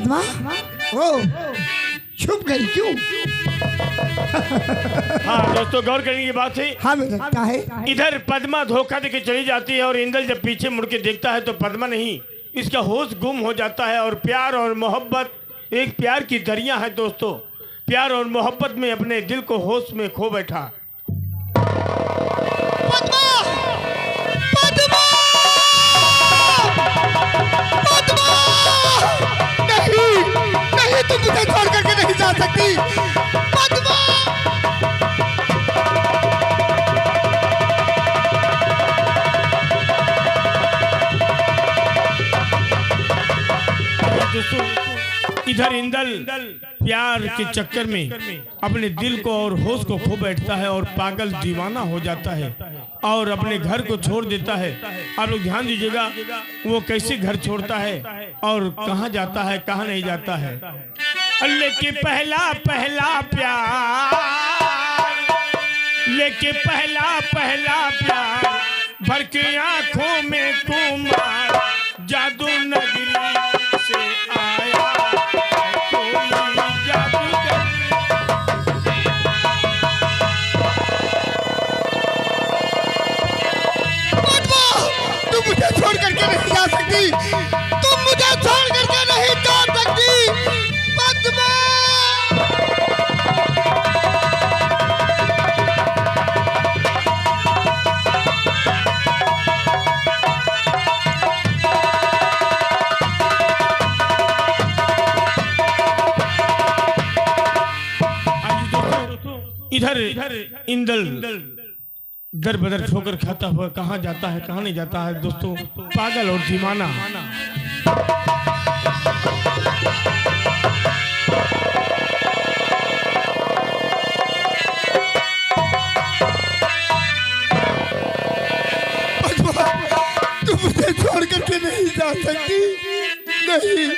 पद्मा ओ छुप गई क्यों? हाँ दोस्तों, गौर करने की बात है। हाँ बेटा, क्या है? इधर पद्मा धोखा देके चली जाती है और इंद्र जब पीछे मुड़ के देखता है तो पद्मा नहीं, इसका होश गुम हो जाता है। और प्यार और मोहब्बत एक प्यार की दरिया है दोस्तों। प्यार और मोहब्बत में अपने दिल को होश में खो बैठा। पद्मा! पद्मा! पद्मा! नहीं, नहीं, तुम मुझे छोड़ करके नहीं जा सकती। पद्मा! दोस्तों, इधर इंदल प्यार के चक्कर में अपने दिल को और होश को खो बैठता है और पागल दीवाना हो जाता है और अपने घर को छोड़ देता है। आप लोग ध्यान दीजिएगा वो कैसे घर छोड़ता है और कहाँ जाता है, कहाँ नहीं जाता है। लेके पहला प्यार, लेके पहला प्यार, भर के आंखों में कुमार, जादू नगरी से आया कोई जादूगर। पद्मा! तुम मुझे छोड़ करके नहीं जा सकती। तुम मुझे छोड़ करके नहीं जा सकती। पद्मा! इधर इंदल दर बदर ठोकर खाता हुआ कहाँ जाता है, कहाँ नहीं जाता है दोस्तों, पागल और दीवाना। तुम मुझे छोड़ करके नहीं जा सकती। नहीं,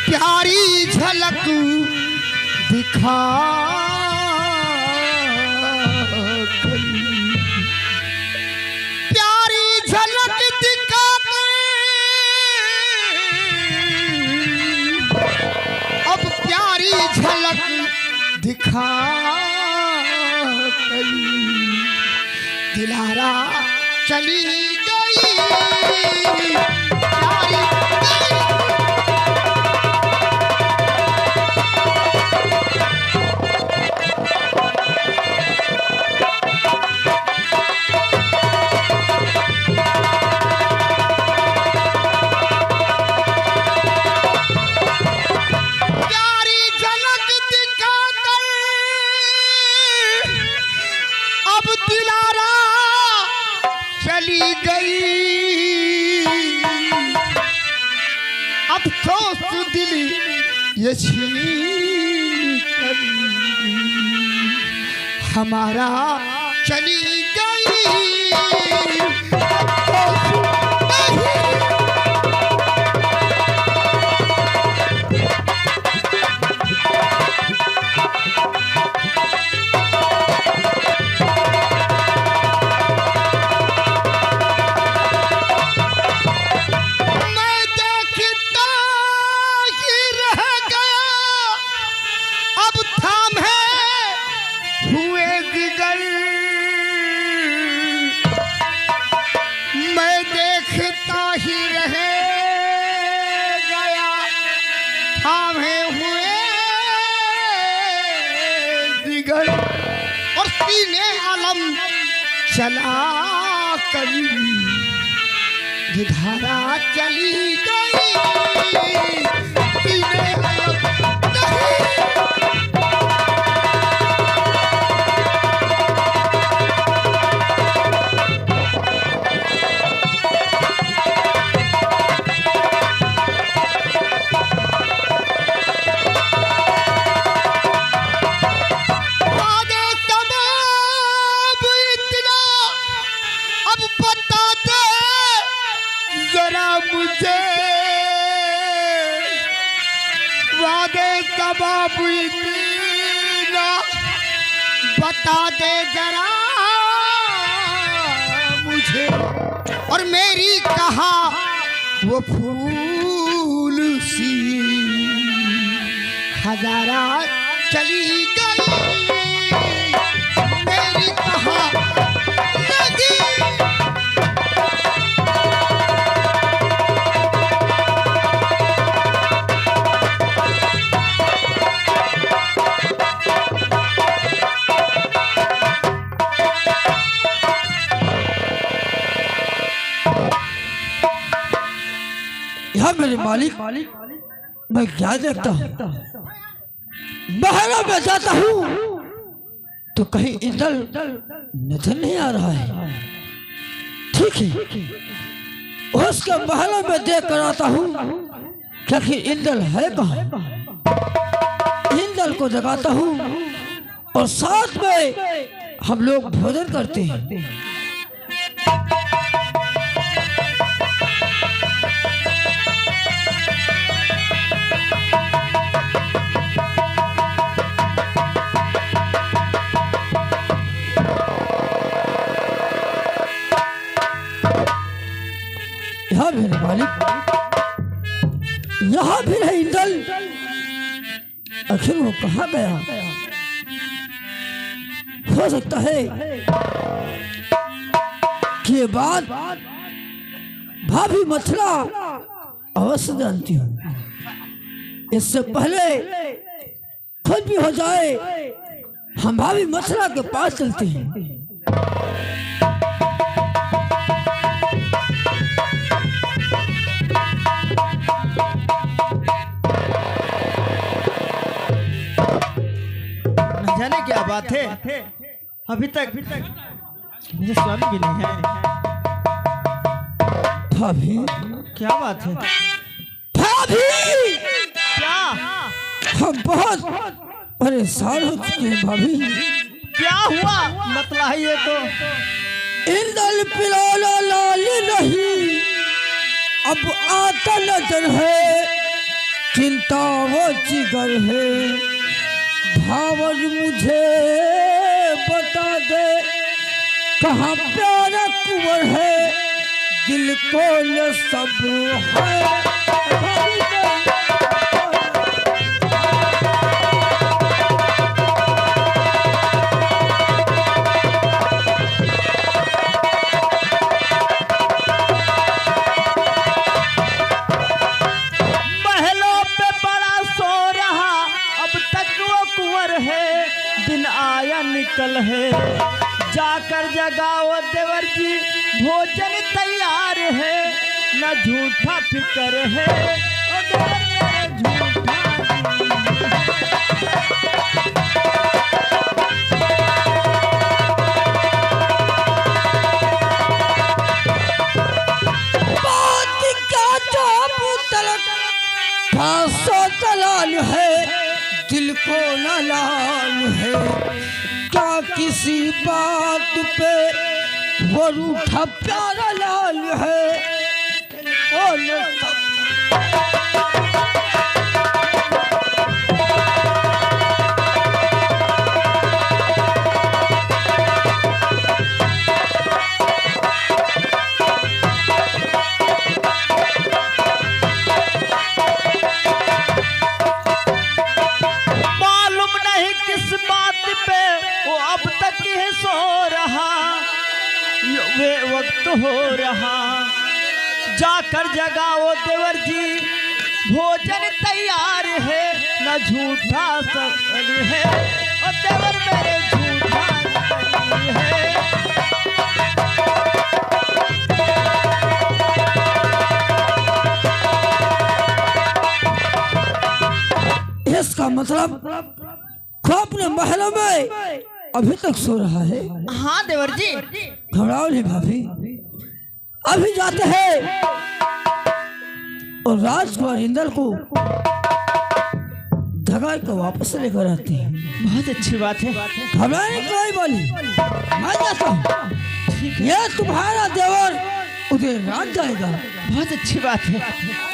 प्यारी झलक दिखा प्यारी झलक दिखा अब प्यारी झलक दिखा दिलारा चली गई प्यारी चली गई। अफसोस दिल ये छीन कर हमारा चली गई। और सीने आलम चला करी ये धारा चली गई। सीने आलम बाबू इतना बता दे जरा मुझे, और मेरी कहा वो फूल सी जरा चली गई मेरी कहाँ लगी। यहाँ मेरे मालिक मैं क्या देखता हूँ, महलों में जाता हूँ तो कहीं इंदल नजर नहीं आ रहा है। ठीक है, उसके महलों में देख कर आता हूँ कि आखिर इंदल है कहाँ। इंदल को जगाता हूँ और साथ में हम लोग भोजन करते हैं। यहाँ भी है मालिक, यहाँ भी है इंदल। आखिर वो कहाँ गया? हो सकता है कि ये बात भाभी मथुरा अवश्य जानती हूँ। इससे पहले खुद भी हो जाए हम भाभी मथुरा के पास चलते हैं। जाने क्या बात है, अभी तक मुझे स्वामी भी नहीं है। भाभी क्या बात है? भाभी क्या हम बहुत परेशान हो चुके हैं भाभी। क्या हुआ मतलाइए तो। इंदल पिलाना लाल नहीं अब आता नजर है, चिंता वो जिगर है। भावज मुझे बता दे कहाँ प्यारा कुंवर है, दिल को न सब्र है। महलों पे बड़ा सो रहा अब तक वो कुंवर है, दिन आया निकल है जाकर जगाओ देवर जी, भोजन तैयार है न झूठा फिक्र है। ओ देवर मेरे झूठा दलाल है, दिल को न लाल है। क्या किसी बात पे वो रूठा प्यारा लाल है। ओ न वक्त हो रहा, जाकर जगाओ देवर जी, भोजन तैयार है न झूठा सफल है। और देवर मेरे झूठा नहीं है। इसका मतलब खो अपने महलों में अभी तक सो रहा है। हाँ देवर जी। घबराओ नहीं भाभी, अभी जाते हैं और राजकुमार इंदल को धगा कर वापस लेकर आते हैं। बहुत अच्छी बात है। घबराने की कोई बोली, मैं जाता हूँ। यह तुम्हारा देवर उधर रात जाएगा। बहुत अच्छी बात है।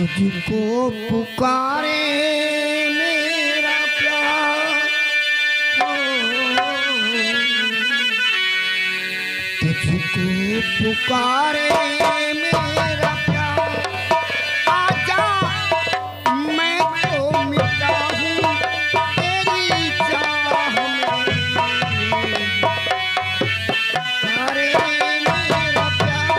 तुझको पुकारे मेरा प्यार, पुकारे मेरा प्यार, आजा मैं तो मिटा हूँ तेरी चाह में। पुकारे मेरा प्यार,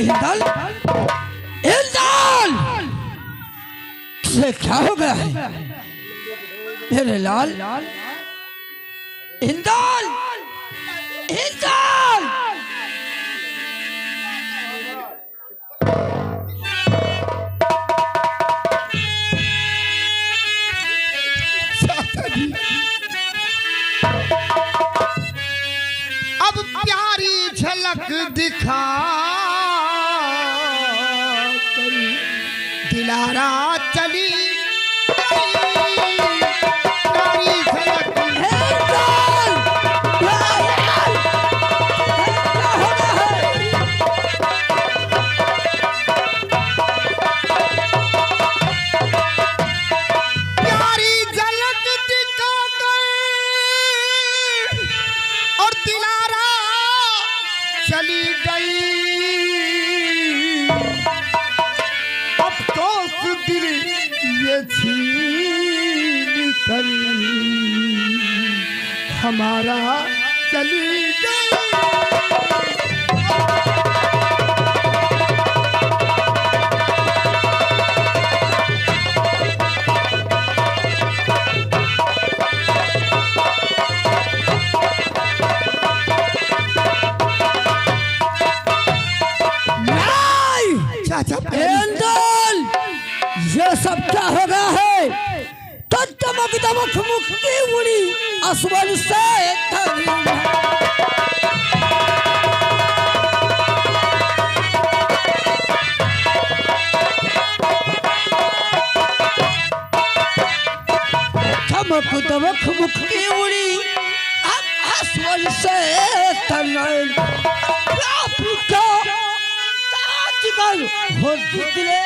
इंदल, इंदल, से क्या हो गया है मेरे लाल? इंदल, इंदल, अब प्यारी झलक दिखा करी दिलारा चली गई। प्यारी झलक प्यारी झलक दिखा गई और दिलारा चली गई। अफसोस दिल ये छीन कर हमारा चली गई। चाचा इंदल, ये सब क्या हो रहा है? तो दमक दमक मुक्ति उड़ी आसमान से दमक दमक मुक्ति उड़ी आसमान से हो दिले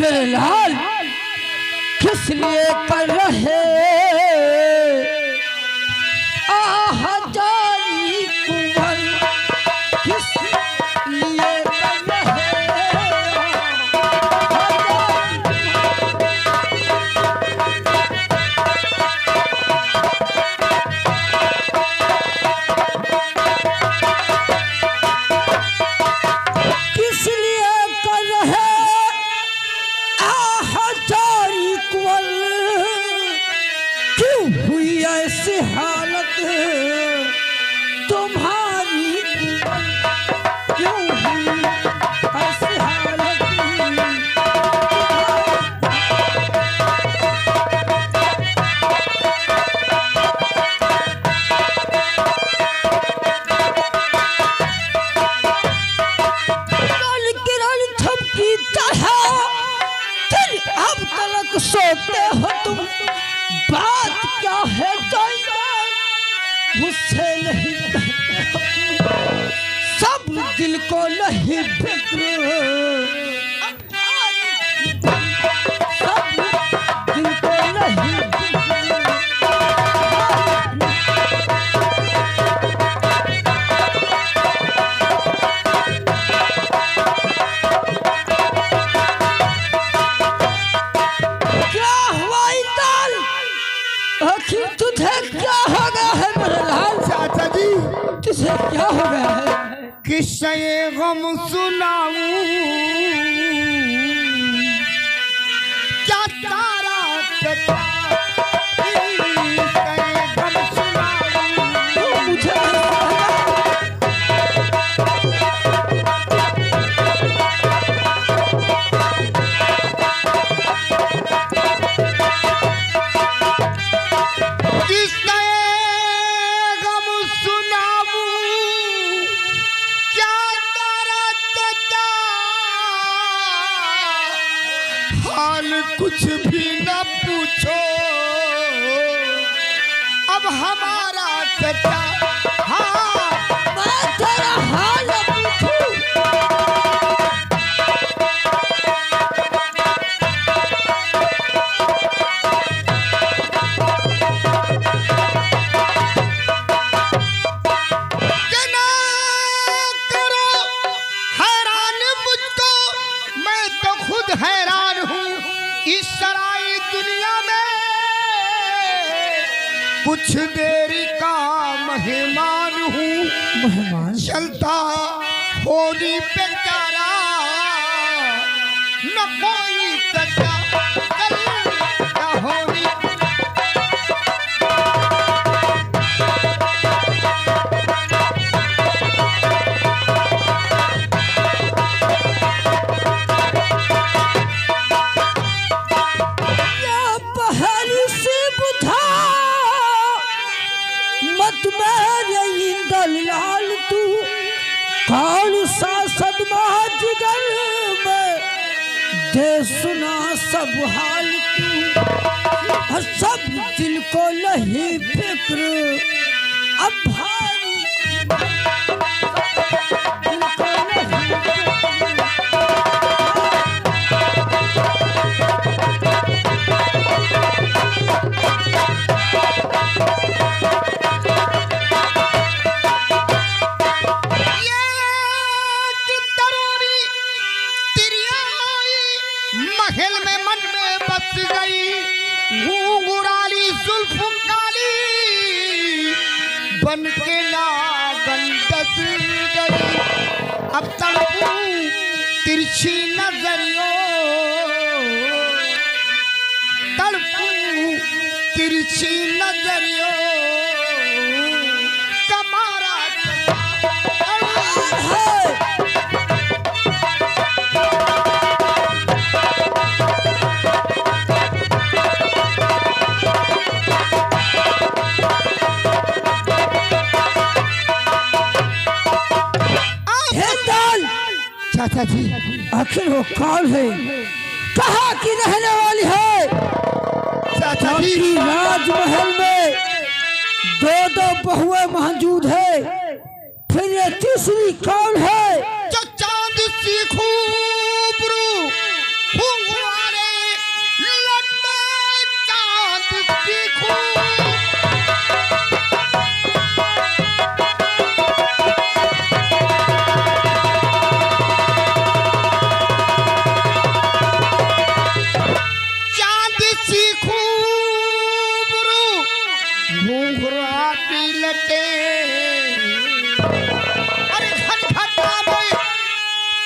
मेरे लाल किस लिए कर रहे आह जानी कुंवर, किस लिए कर रहे किस लिए कर रहे क्यों हुई ऐसी हालत तुम्हारी, क्यों हुई अब तलक सोते हो तुम, बात क्या है जायदाद मुझसे नहीं कहते हो, सब दिल को नहीं फिक्र, सब दिल को नहीं तुझे क्या हो गया है मेरे लाल? चाचा जी तुझे क्या हो गया है? किस्से गम सुनाऊं क्या तारा चचा, किस्से गम सुनाऊं मुझे कुछ भी न पूछो अब हमारा चचा, हाँ मैं तेरा हाल पूछूं, करो हैरान मुझको, मैं तो खुद हैरान हूँ इस सराय दुनिया में, कुछ देरी का मेहमान हूँ, मेहमान चलता होली पे चारा न कोई कटा, कल न होली मेरे इंदल लाल तू कौन सा सदमा जिगर में दे सुना सब हाल तू, सब दिल को नहीं फिक्र अब भारी, दिल को नहीं बन के नागन दस गई, अब तड़पू तिरछी नजरियों, तड़पू तिरछी नजरियों कमारा चाचा जी आखिर वो कौन है, कहाँ की रहने वाली है? चाचा जी राजमहल में दो दो बहुएं मौजूद है, फिर ये तीसरी कौन है? जो चांद सी खूबरू फुंगवारे लड्डे चांद सी खूब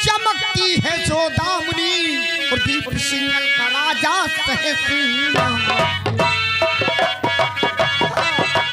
चमकती है जो दामनी, प्रदीप सिंगल का राजा सहसी